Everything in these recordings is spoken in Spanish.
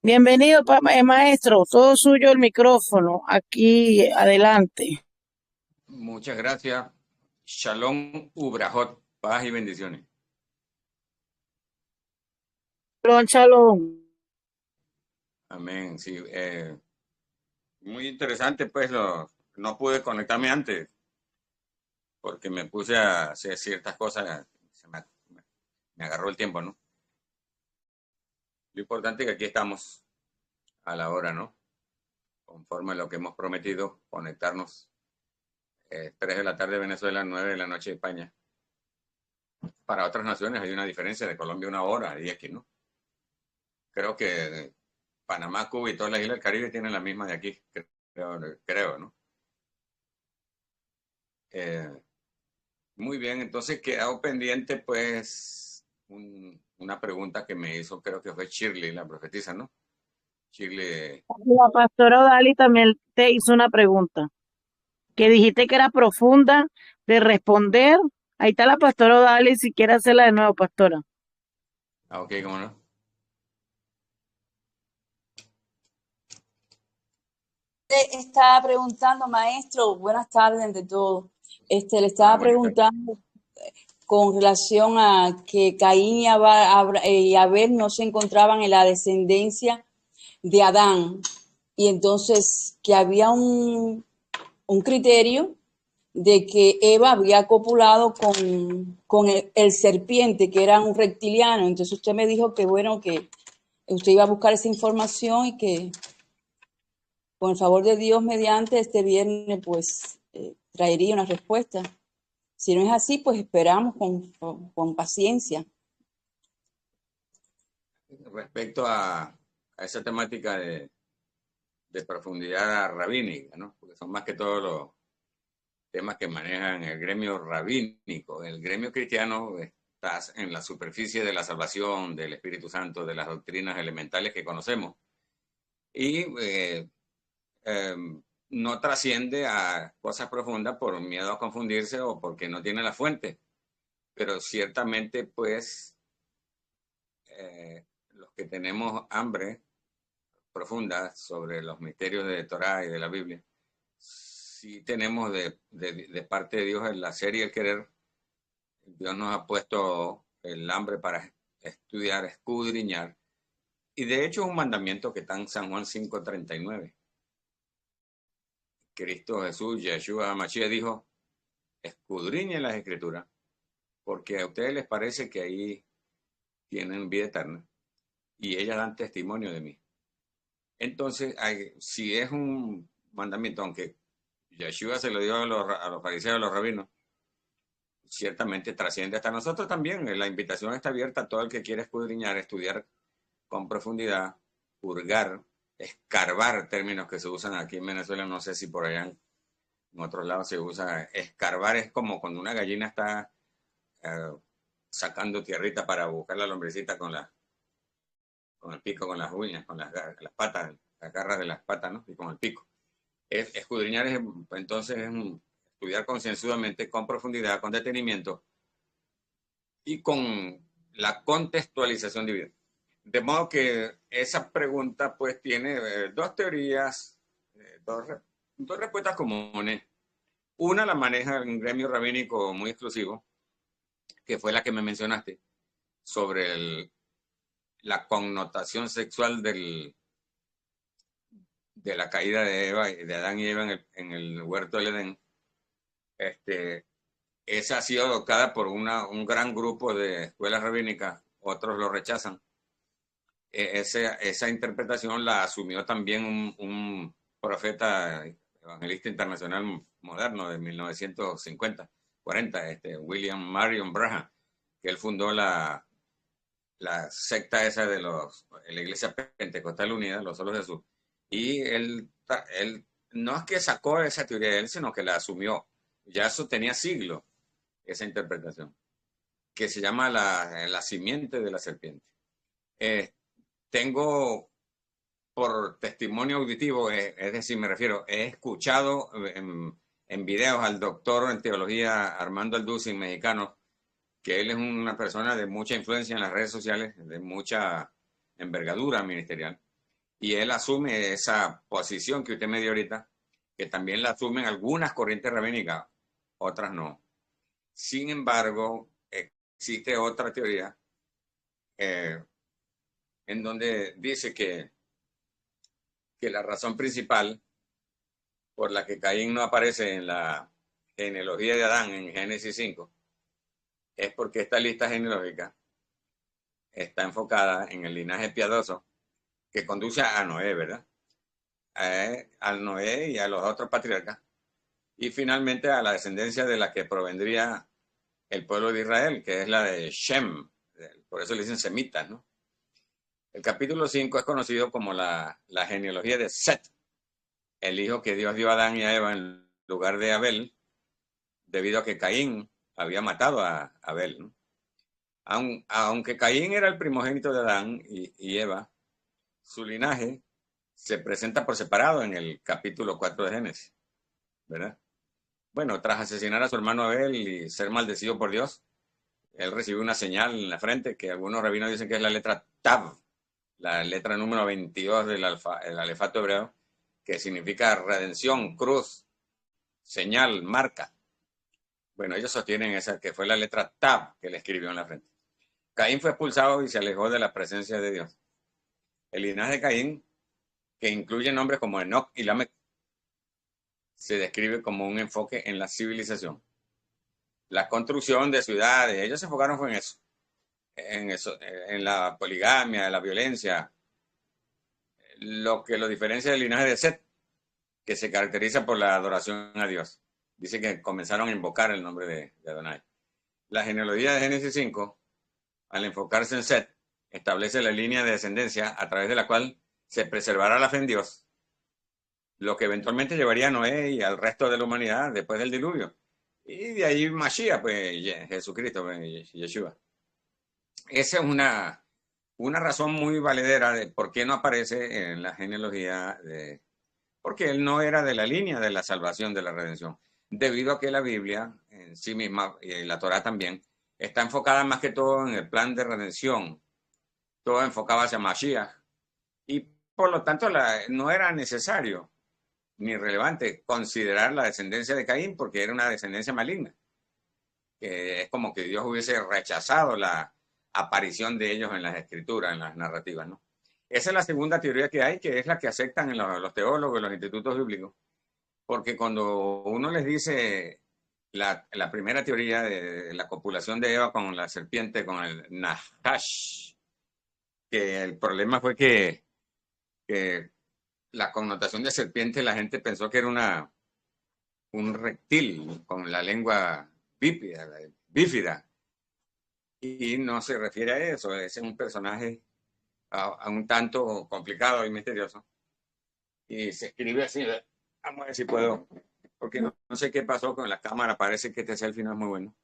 Bienvenido, maestro. Todo suyo el micrófono. Aquí, adelante. Muchas gracias. Shalom Ubrajot, paz y bendiciones. Shalom, shalom. Amén. Sí, muy interesante, pues no pude conectarme antes porque me puse a hacer ciertas cosas, me agarró el tiempo, ¿no? Lo importante es que aquí estamos a la hora, ¿no? Conforme a lo que hemos prometido, conectarnos 3 de la tarde de Venezuela, 9 de la noche de España. Para otras naciones hay una diferencia de Colombia 1 hora y aquí, ¿no? Creo que Panamá, Cuba y todas las islas del Caribe tienen la misma de aquí, creo, ¿no? Eh, Muy bien, entonces quedado pendiente pues una pregunta que me hizo, creo que fue Shirley, la profetisa, ¿no? Shirley, La pastora Odali también te hizo una pregunta, que dijiste que era profunda de responder. Ahí está la pastora Odali, si quiere hacerla de nuevo, pastora. ok, ¿cómo no? Estaba preguntando, maestro, buenas tardes ante todo. Le estaba Buenas tardes. preguntando con relación a que Caín y Abel no se encontraban en la descendencia de Adán. Y entonces que había un criterio de que Eva había copulado con el serpiente, que era un reptiliano. Entonces usted me dijo que bueno, que usted iba a buscar esa información y que con el favor de Dios, mediante este viernes, pues traería una respuesta. Si no es así, pues esperamos con paciencia. Respecto a esa temática de profundidad rabínica, ¿no? Porque son más que todos los temas que manejan el gremio rabínico. El gremio cristiano está en la superficie de la salvación, del Espíritu Santo, de las doctrinas elementales que conocemos. Y eh, no trasciende a cosas profundas por miedo a confundirse o porque no tiene la fuente. Pero ciertamente, pues, los que tenemos hambre profunda sobre los misterios de Torah y de la Biblia, sí tenemos de parte de Dios el hacer y el querer. Dios nos ha puesto el hambre para estudiar, escudriñar. Y de hecho es un mandamiento que está en San Juan 5:39. Cristo Jesús, Yeshua Mashiach dijo, escudriñen las escrituras, porque a ustedes les parece que ahí tienen vida eterna y ellas dan testimonio de mí. Entonces, si es un mandamiento, aunque Yeshua se lo dio a los fariseos, a los rabinos, ciertamente trasciende hasta nosotros también. La invitación está abierta a todo el que quiera escudriñar, estudiar con profundidad, purgar, escarbar, términos que se usan aquí en Venezuela, no sé si por allá en otros lados se usa. Escarbar es como cuando una gallina está eh, sacando tierrita para buscar la lombrecita con el pico, con las uñas, con las patas, las garras de las patas, ¿no? Y con el pico. Escudriñar entonces es estudiar concienzudamente, con profundidad, con detenimiento y con la contextualización divina. De modo que esa pregunta pues tiene dos teorías, dos respuestas comunes. Una la maneja un gremio rabínico muy exclusivo, que fue la que me mencionaste, sobre la connotación sexual de la caída de Eva, de Adán y Eva en el huerto del Edén. Este, Esa ha sido adoptada por un gran grupo de escuelas rabínicas, otros lo rechazan. Esa interpretación la asumió también un profeta evangelista internacional moderno de 1950, 40, William Marion Branham, que él fundó la secta esa de la Iglesia Pentecostal Unida, los Solos de Jesús. Y él no es que sacó esa teoría de él, sino que la asumió. Ya eso tenía siglos, esa interpretación, que se llama la simiente de la serpiente. Eh, Tengo por testimonio auditivo, es decir, me refiero, he escuchado en videos al doctor en teología Armando Alducin, mexicano, que él es una persona de mucha influencia en las redes sociales, de mucha envergadura ministerial. Y él asume esa posición que usted me dio ahorita, que también la asumen algunas corrientes rabínicas, otras no. Sin embargo, existe otra teoría en donde dice que la razón principal por la que Caín no aparece en la genealogía de Adán en Génesis 5 es porque esta lista genealógica está enfocada en el linaje piadoso que conduce a Noé, ¿verdad? Al Noé y a los otros patriarcas, y finalmente a la descendencia de la que provendría el pueblo de Israel, que es la de Shem, por eso le dicen semitas, ¿no? El capítulo 5 es conocido como la genealogía de Set, el hijo que Dios dio a Adán y a Eva en lugar de Abel, debido a que Caín había matado a Abel, ¿no? Aunque Caín era el primogénito de Adán y Eva, su linaje se presenta por separado en el capítulo 4 de Génesis, ¿verdad? Bueno, tras asesinar a su hermano Abel y ser maldecido por Dios, él recibió una señal en la frente que algunos rabinos dicen que es la letra Tav, la letra número 22 del alefato hebreo, que significa redención, cruz, señal, marca. Bueno, ellos sostienen esa, que fue la letra Tav que le escribió en la frente. Caín fue expulsado y se alejó de la presencia de Dios. El linaje de Caín, que incluye nombres como Enoch y Lamec, se describe como un enfoque en la civilización. La construcción de ciudades, ellos se enfocaron fue en eso, en la poligamia, en la violencia, lo que lo diferencia del linaje de Set, que se caracteriza por la adoración a Dios. Dice que comenzaron a invocar el nombre de Adonai. La genealogía de Génesis 5, al enfocarse en Set, establece la línea de descendencia a través de la cual se preservará la fe en Dios, lo que eventualmente llevaría a Noé y al resto de la humanidad después del diluvio. Y de ahí Mashiach, pues Jesucristo, pues, Yeshua. Esa es una razón muy valedera de por qué no aparece en la genealogía porque él no era de la línea de la salvación, de la redención, debido a que la Biblia en sí misma, y la Torah también, está enfocada más que todo en el plan de redención, todo enfocado hacia Mashiach, y por lo tanto no era necesario ni relevante considerar la descendencia de Caín porque era una descendencia maligna, que es como que Dios hubiese rechazado la aparición de ellos en las escrituras, en las narrativas, ¿no? Esa es la segunda teoría que hay, que es la que aceptan en los teólogos, en los institutos bíblicos, porque cuando uno les dice la primera teoría de la copulación de Eva con la serpiente, con el Nahash, que el problema fue que la connotación de serpiente la gente pensó que era un reptil con la lengua bífida, y no se refiere a eso, es un personaje a un tanto complicado y misterioso, y se escribe así. Vamos a ver si puedo, porque no sé qué pasó con la cámara, parece que este selfie no es muy bueno,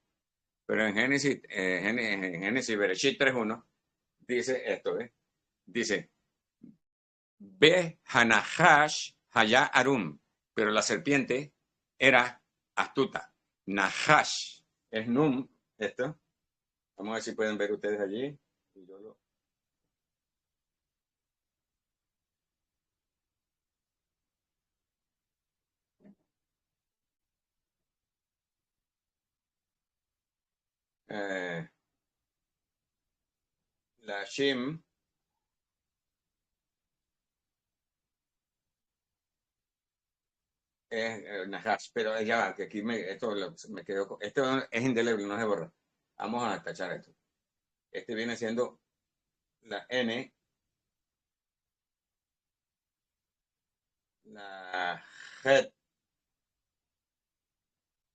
pero en Génesis Bereshit 3.1 dice esto, ¿eh? Dice, Be Hanahash Haya Arum, pero la serpiente era astuta. Nahash es Num, esto. Vamos a ver si pueden ver ustedes allí. La Shim es Nahash, pero ya que aquí esto me quedó, esto es indeleble, no se borra. Vamos a tachar esto. Este viene siendo la N, la Het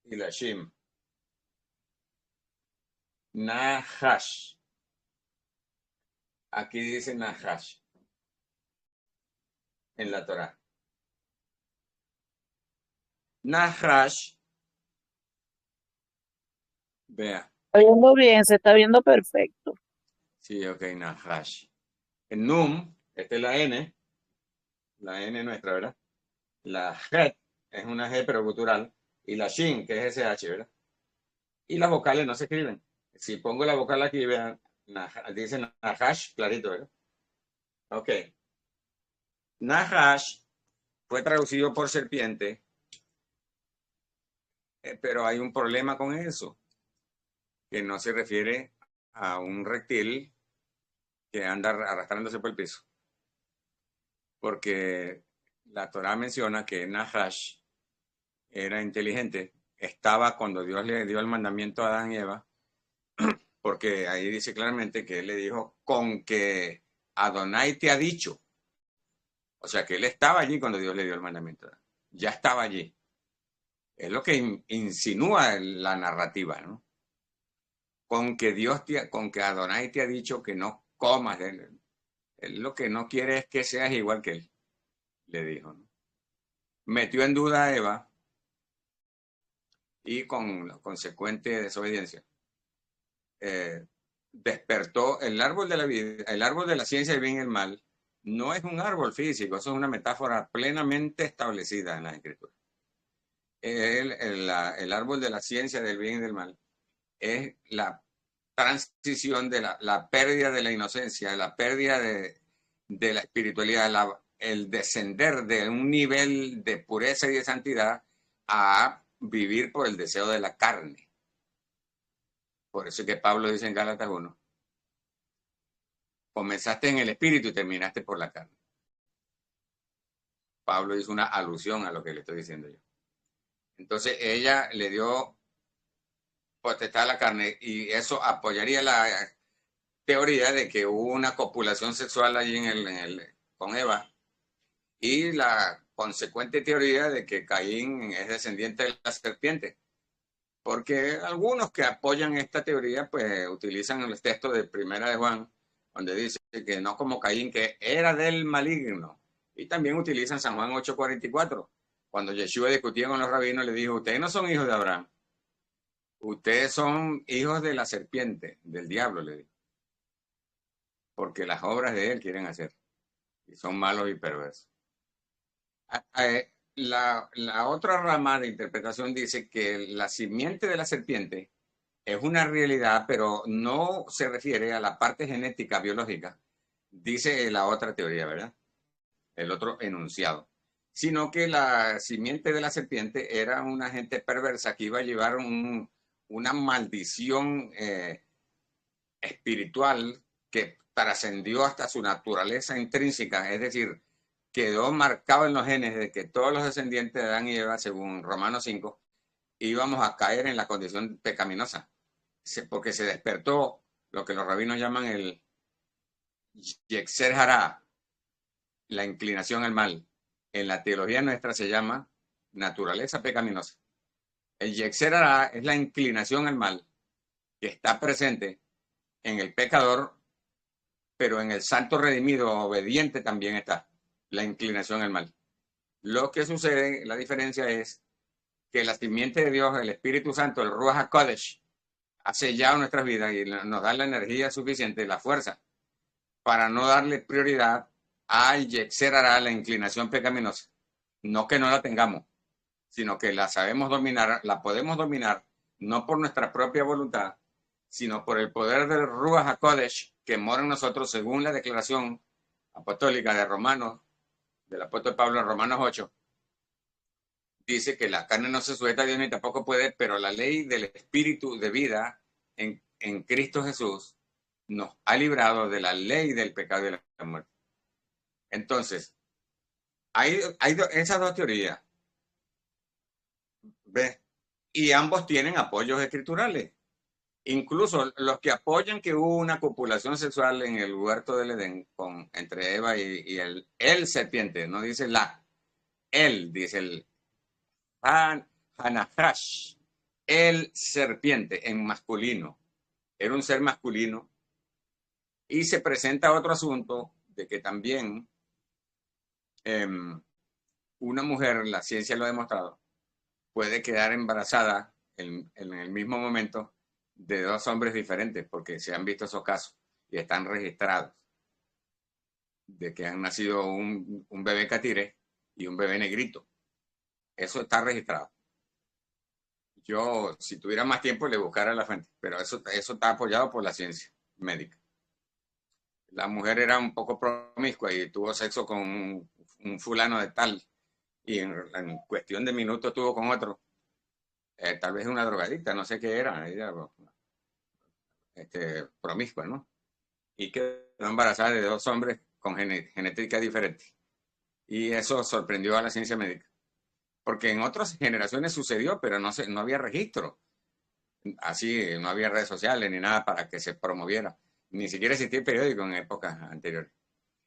y la Shim. Nahash. Aquí dice Nahash en la Torah. Nahash, vea. Está viendo bien, se está viendo perfecto. Sí, ok, Nahash. El Num, esta es la N nuestra, ¿verdad? La Het es una G pero gutural, y la Shin, que es SH, ¿verdad? Y las vocales no se escriben. Si pongo la vocal aquí, vean, dice Nahash, clarito, ¿verdad? Ok. Nahash fue traducido por serpiente, pero hay un problema con eso, que no se refiere a un reptil que anda arrastrándose por el piso. Porque la Torá menciona que Nahash era inteligente, estaba cuando Dios le dio el mandamiento a Adán y Eva, porque ahí dice claramente que él le dijo, con que Adonai te ha dicho. O sea que él estaba allí cuando Dios le dio el mandamiento. Ya estaba allí. Es lo que insinúa la narrativa, ¿no? Con que Adonai te ha dicho que no comas de él. Él lo que no quiere es que seas igual que él, le dijo, ¿no? Metió en duda a Eva y con la consecuente desobediencia despertó el árbol de la vida, el árbol de la ciencia del bien y el mal. No es un árbol físico, eso es una metáfora plenamente establecida en la Escritura. El árbol de la ciencia del bien y del mal es la transición de la pérdida de la inocencia, la pérdida de la espiritualidad, el descender de un nivel de pureza y de santidad a vivir por el deseo de la carne. Por eso es que Pablo dice en Gálatas 1, comenzaste en el espíritu y terminaste por la carne. Pablo hizo una alusión a lo que le estoy diciendo yo. Entonces ella le dio potestad a la carne y eso apoyaría la teoría de que hubo una copulación sexual allí con Eva y la consecuente teoría de que Caín es descendiente de la serpiente. Porque algunos que apoyan esta teoría pues utilizan el texto de Primera de Juan, donde dice que no como Caín, que era del maligno. Y también utilizan San Juan 8:44. Cuando Yeshua discutía con los rabinos, le dijo, ustedes no son hijos de Abraham. Ustedes son hijos de la serpiente, del diablo, le dijo. Porque las obras de él quieren hacer. Y son malos y perversos. La otra rama de interpretación dice que la simiente de la serpiente es una realidad, pero no se refiere a la parte genética biológica, dice la otra teoría, ¿verdad? El otro enunciado. Sino que la simiente de la serpiente era una gente perversa que iba a llevar una maldición espiritual que trascendió hasta su naturaleza intrínseca, es decir, quedó marcado en los genes de que todos los descendientes de Adán y Eva, según Romanos 5, íbamos a caer en la condición pecaminosa, porque se despertó lo que los rabinos llaman el Yetzer Hará, la inclinación al mal. En la teología nuestra se llama naturaleza pecaminosa. El Yetzer Hará es la inclinación al mal que está presente en el pecador, pero en el santo redimido obediente también está la inclinación al mal. Lo que sucede, la diferencia es que la simiente de Dios, el Espíritu Santo, el Ruach HaKodesh, ha sellado nuestras vidas y nos da la energía suficiente, la fuerza, para no darle prioridad al Yetzer Hará, la inclinación pecaminosa. No que no la tengamos, sino que la sabemos dominar, la podemos dominar, no por nuestra propia voluntad, sino por el poder del Ruach HaKodesh que mora en nosotros, según la declaración apostólica de Romanos, del apóstol Pablo en Romanos 8, dice que la carne no se sujeta a Dios ni tampoco puede, pero la ley del espíritu de vida en Cristo Jesús nos ha librado de la ley del pecado y de la muerte. Entonces, hay esas dos teorías, ¿ves? Y ambos tienen apoyos escriturales. Incluso los que apoyan que hubo una copulación sexual en el huerto del Edén entre Eva y el serpiente, no dice él, dice el Hanahash, el serpiente en masculino, era un ser masculino, y se presenta otro asunto de que también una mujer, la ciencia lo ha demostrado, puede quedar embarazada en el mismo momento de dos hombres diferentes, porque se han visto esos casos y están registrados, de que han nacido un bebé catire y un bebé negrito. Eso está registrado. Yo, si tuviera más tiempo, le buscara la fuente, pero eso está apoyado por la ciencia médica. La mujer era un poco promiscua y tuvo sexo con un fulano de tal, y en cuestión de minutos estuvo con otro, tal vez una drogadicta, no sé qué era, ella promiscua, ¿no? Y quedó embarazada de 2 hombres con genética diferente. Y eso sorprendió a la ciencia médica. Porque en otras generaciones sucedió, pero no había registro. Así, no había redes sociales ni nada para que se promoviera. Ni siquiera existía el periódico en épocas anteriores.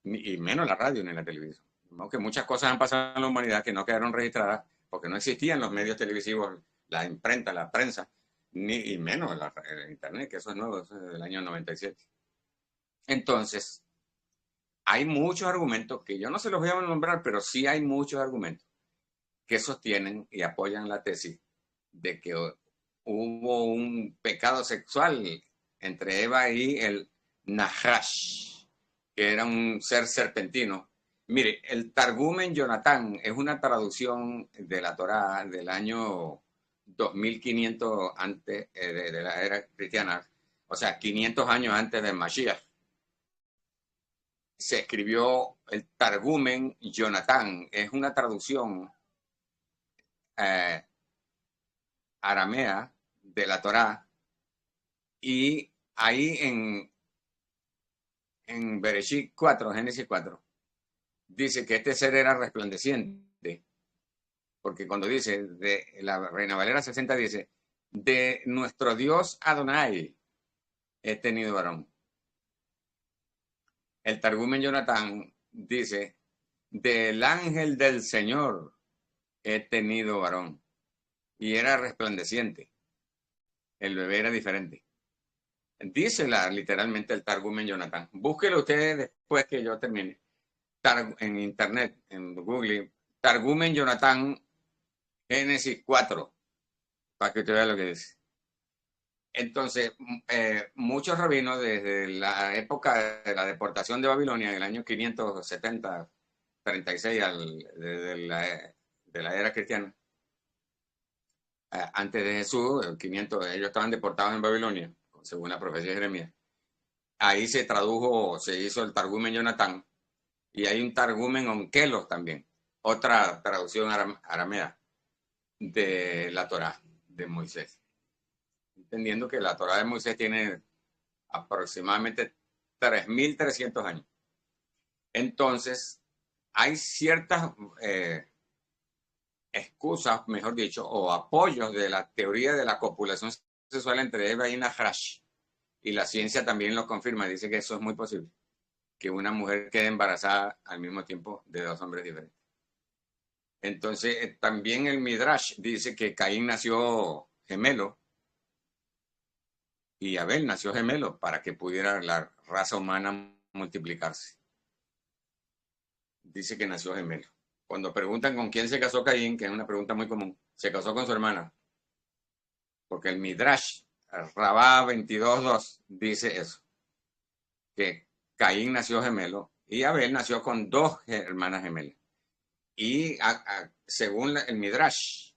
Y menos la radio ni la televisión. Aunque muchas cosas han pasado en la humanidad que no quedaron registradas porque no existían los medios televisivos, la imprenta, la prensa, y menos el internet, que eso es nuevo, eso es del año 97. Entonces, hay muchos argumentos que yo no se los voy a nombrar, pero sí hay muchos argumentos que sostienen y apoyan la tesis de que hubo un pecado sexual entre Eva y el Nahash, que era un ser serpentino. Mire, el Targumen Jonatán es una traducción de la Torá del año 2500 antes de la era cristiana, o sea, 500 años antes de Mashiach. Se escribió el Targumen Jonatán, es una traducción aramea de la Torá, y ahí en Bereshit 4, Génesis 4, dice que este ser era resplandeciente, porque cuando dice, de la Reina Valera 60 dice, de nuestro Dios Adonai he tenido varón. El Targumen Jonatán dice, del ángel del Señor he tenido varón. Y era resplandeciente. El bebé era diferente. Dice literalmente el Targumen Jonatán. Búsquelo ustedes después que yo termine. En internet, en Google, Targumen Jonatán, Génesis 4, para que usted vea lo que dice. Entonces, muchos rabinos desde la época de la deportación de Babilonia, en el año 570, 36, de la era cristiana, antes de Jesús, el 500, ellos estaban deportados en Babilonia, según la profecía de Jeremías. Ahí se tradujo, se hizo el Targumen Jonatán, y hay un Targumen Onkelos también, otra traducción aramea de la Torá de Moisés. Entendiendo que la Torá de Moisés tiene aproximadamente 3.300 años. Entonces, hay ciertas excusas, mejor dicho, o apoyos de la teoría de la copulación sexual entre Eva y Nahash. Y la ciencia también lo confirma, dice que eso es muy posible, que una mujer quede embarazada al mismo tiempo de 2 hombres diferentes. Entonces, también el Midrash dice que Caín nació gemelo y Abel nació gemelo para que pudiera la raza humana multiplicarse. Dice que nació gemelo. Cuando preguntan con quién se casó Caín, que es una pregunta muy común, se casó con su hermana. Porque el Midrash, Rabá 22.2, dice eso. Que Caín nació gemelo y Abel nació con 2 hermanas gemelas. Y según el Midrash,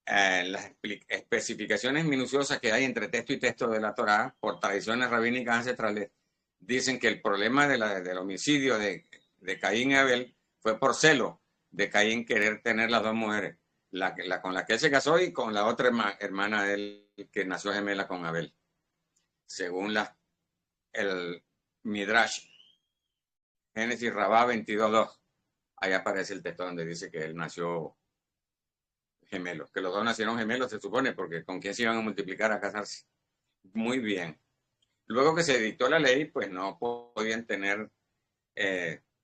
las especificaciones minuciosas que hay entre texto y texto de la Torá, por tradiciones rabínicas ancestrales, dicen que el problema del homicidio de Caín y Abel fue por celo de Caín querer tener las 2 mujeres, la con la que él se casó y con la otra hermana de él que nació gemela con Abel. Según el Midrash, Génesis Rabá 22.2, ahí aparece el texto donde dice que él nació gemelos, que los 2 nacieron gemelos, se supone, porque con quién se iban a multiplicar a casarse. Muy bien. Luego que se dictó la ley, pues no podían tener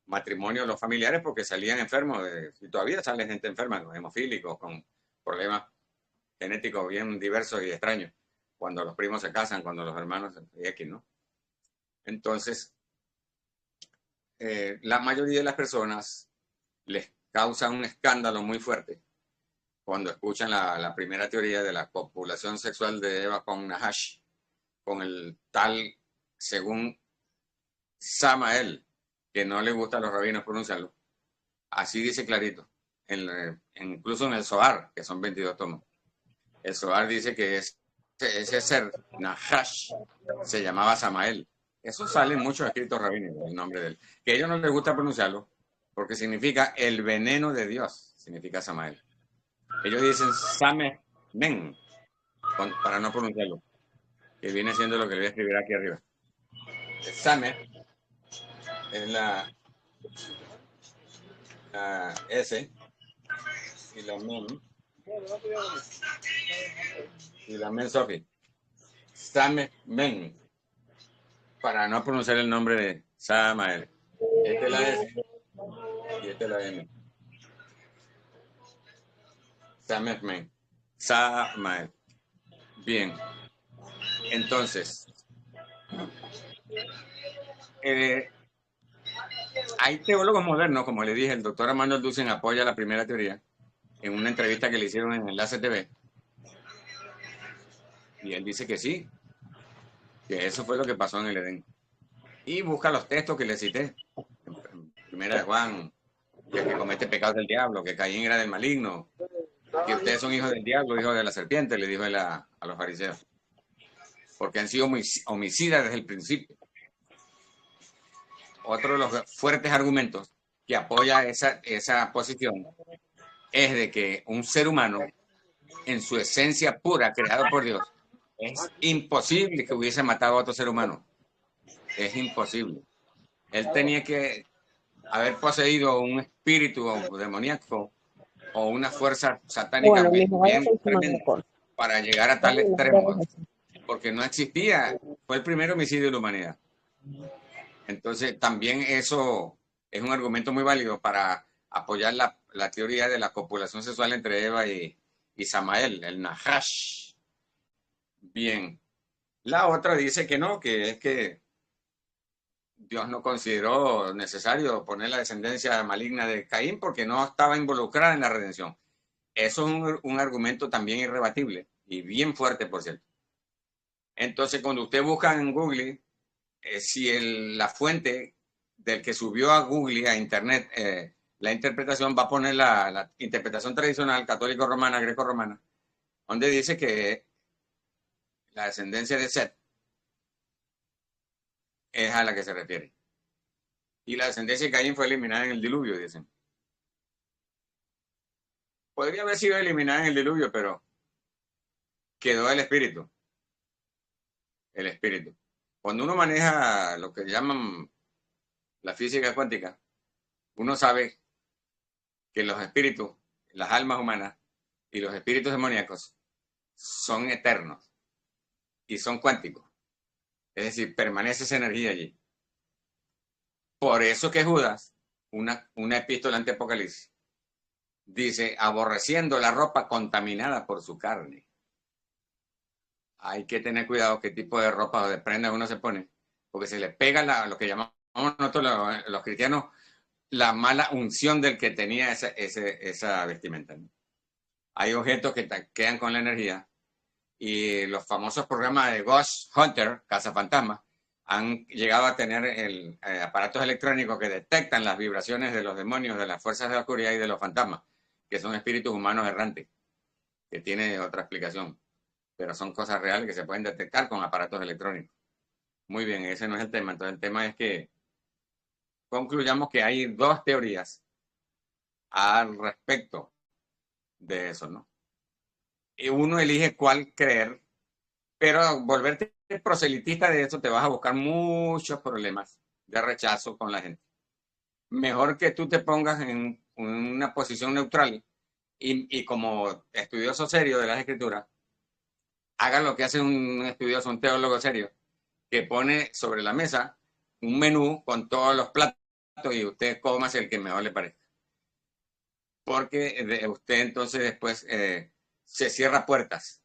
matrimonio los familiares porque salían enfermos, y todavía sale gente enferma, los hemofílicos, con problemas genéticos bien diversos y extraños, cuando los primos se casan, cuando los hermanos, X, ¿no? Entonces, la mayoría de las personas les causa un escándalo muy fuerte cuando escuchan la primera teoría de la copulación sexual de Eva con Nahash, con el tal, según Samael, que no le gusta a los rabinos pronunciarlo. Así dice clarito, incluso en el Zohar, que son 22 tomos. El Zohar dice que ese ser, Nahash, se llamaba Samael. Eso sale en muchos escritos rabínicos, el nombre de él. Que a ellos no les gusta pronunciarlo, porque significa el veneno de Dios, significa Samael. Ellos dicen Samen, para no pronunciarlo, que viene siendo lo que le voy a escribir aquí arriba. Samen es la S y la Men Sophie. Samen, para no pronunciar el nombre de Samael. Esta es la S y esta es la M. Samael. Bien. Entonces, hay teólogos modernos, como le dije, el doctor Armando Alducin apoya la primera teoría en una entrevista que le hicieron en Enlace TV. Y él dice que sí, que eso fue lo que pasó en el Edén. Y busca los textos que le cité. En Primera de Juan, que el que comete pecados del diablo, que Caín era del maligno, que ustedes son hijos del diablo, hijos de la serpiente, le dijo él a los fariseos. Porque han sido homicidas desde el principio. Otro de los fuertes argumentos que apoya esa posición es de que un ser humano, en su esencia pura, creado por Dios, es imposible que hubiese matado a otro ser humano. Es imposible. Él tenía que haber poseído un espíritu demoníaco o una fuerza satánica bien tremenda para llegar a tal extremo, porque no existía. Fue el primer homicidio de la humanidad. Entonces, también eso es un argumento muy válido para apoyar la teoría de la copulación sexual entre Eva y Samael, el Nahash. Bien. La otra dice que no, que es que Dios no consideró necesario poner la descendencia maligna de Caín porque no estaba involucrada en la redención. Eso es un argumento también irrebatible y bien fuerte, por cierto. Entonces, cuando usted busca en Google, si la fuente del que subió a Google, a Internet, la interpretación, va a poner la interpretación tradicional católico-romana, greco-romana, donde dice que la descendencia de Set es a la que se refiere. Y la descendencia de Caín fue eliminada en el diluvio, dicen. Podría haber sido eliminada en el diluvio, pero quedó el espíritu. El espíritu. Cuando uno maneja lo que llaman la física cuántica, uno sabe que los espíritus, las almas humanas y los espíritus demoníacos son eternos y son cuánticos. Es decir, permanece esa energía allí. Por eso que Judas, una epístola ante Apocalipsis, dice, aborreciendo la ropa contaminada por su carne. Hay que tener cuidado qué tipo de ropa o de prenda uno se pone, porque se le pega lo que llamamos nosotros los cristianos, la mala unción del que tenía esa vestimenta. Hay objetos que quedan con la energía y los famosos programas de Ghost Hunter, cazafantasmas, han llegado a tener aparatos electrónicos que detectan las vibraciones de los demonios, de las fuerzas de la oscuridad y de los fantasmas, que son espíritus humanos errantes, que tiene otra explicación, pero son cosas reales que se pueden detectar con aparatos electrónicos. Muy bien, ese no es el tema. Entonces el tema es que concluyamos que hay dos teorías al respecto de eso, ¿no? Y uno elige cuál creer, pero volverte proselitista de eso te vas a buscar muchos problemas de rechazo con la gente. Mejor que tú te pongas en una posición neutral y como estudioso serio de las escrituras, haga lo que hace un estudioso, un teólogo serio, que pone sobre la mesa un menú con todos los platos y usted coma el que mejor le parezca. Porque usted entonces después se cierra puertas